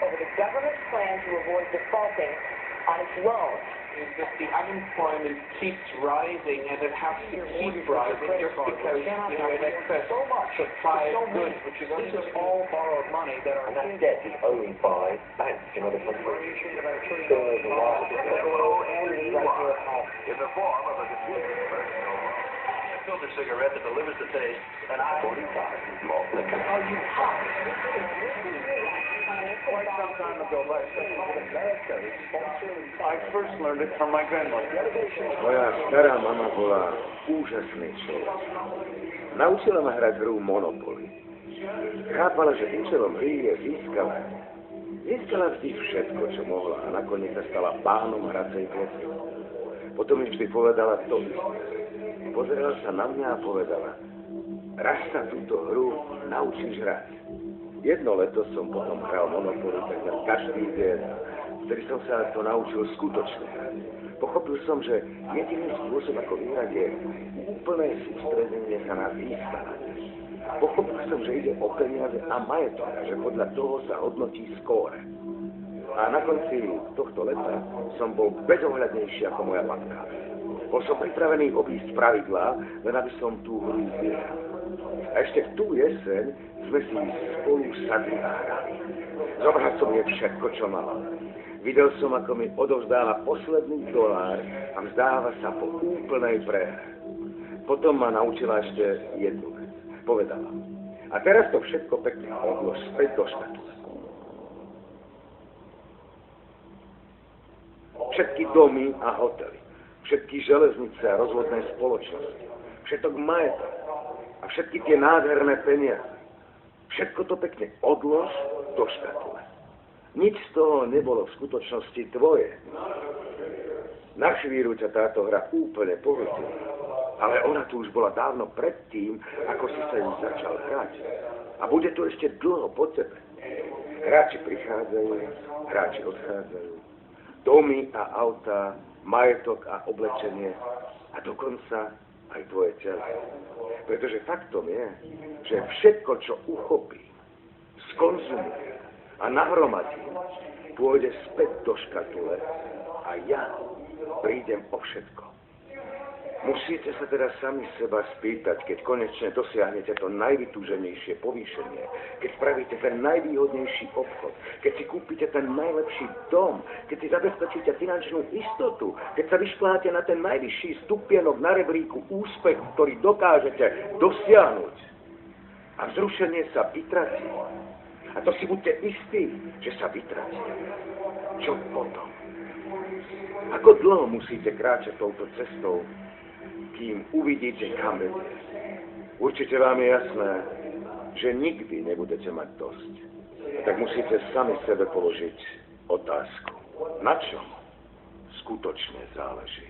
over the government's plan to avoid defaulting on its loan. Is that the unemployment keeps rising, and it has to keep rising just because you have an excess supply of goods, which is this is all borrowed money that are... And that debt is owned by banks in other countries. In the form of a diffusion personal filter cigarette that delivers the taste, and 45 malt liquor. Are you hot? Quite some time ago, last military I first learned it from my grandmother. Moja stará mama bola úžasný človek. Naučila ma hrať hru Monopoly. Chápala, že účelom hry je získavať. Získala vždy všetko, čo mohla a nakoniec sa stala pánom hracej plochy. Potom mi vždy povedala to isté. Pozerala sa na mňa a povedala: raz sa túto hru naučíš hrať. Jedno leto som potom hral Monopoly takmer každý deň, vtedy som sa to naučil skutočne. Pochopil som, že jediný spôsob, ako vyhrať, je úplné sústredenie sa na získavanie. Pochopil som, že ide o peniaze a majetok, že podľa toho sa hodnotí skóre. A na konci tohto leta som bol bezohľadnejší ako moja matka. Bol som pripravený obísť pravidlá, len aby som tú hru vyhral. A ešte v tú jeseň sme si spolu sadli a hrali. Zobral som jej všetko, čo mala. Videl som, ako mi odovzdáva posledný dolár a vzdáva sa po úplnej prehre. Potom ma naučila ešte jednu vec. Povedala: a teraz to všetko pekne odlož späť do škatule. Všetky domy a hotely, všetky železnice a rozvodné spoločnosti, všetok majetok a všetky tie nádherné peniaze. Všetko to pekne odlož do škatule. Nič z toho nebolo v skutočnosti tvoje. Na chvíľu ťa táto hra úplne pohltila, ale ona tu už bola dávno predtým, ako si sa ju začal hrať. A bude tu ešte dlho po tebe. Hráči prichádzajú, hráči odchádzajú. Domy a autá, majetok a oblečenie a dokonca aj tvoje telo. Pretože faktom je, že všetko, čo uchopí, skonzumuje a nahromadí, pôjde späť do škatule a ja prídem o všetko. Musíte sa teda sami seba spýtať, keď konečne dosiahnete to najvytúženejšie povýšenie, keď spravíte ten najvýhodnejší obchod, keď si kúpite ten najlepší dom, keď si zabezpečíte finančnú istotu, keď sa vyšpláte na ten najvyšší stupienok na rebríku úspechu, ktorý dokážete dosiahnuť. A vzrušenie sa vytratí. A to si buďte istí, že sa vytratí. Čo potom? Ako dlho musíte kráčať touto cestou, kým uvidíte, kam vedie? Určite vám je jasné, že nikdy nebudete mať dosť. Tak musíte sami sebe položiť otázku. Na čom skutočne záleží?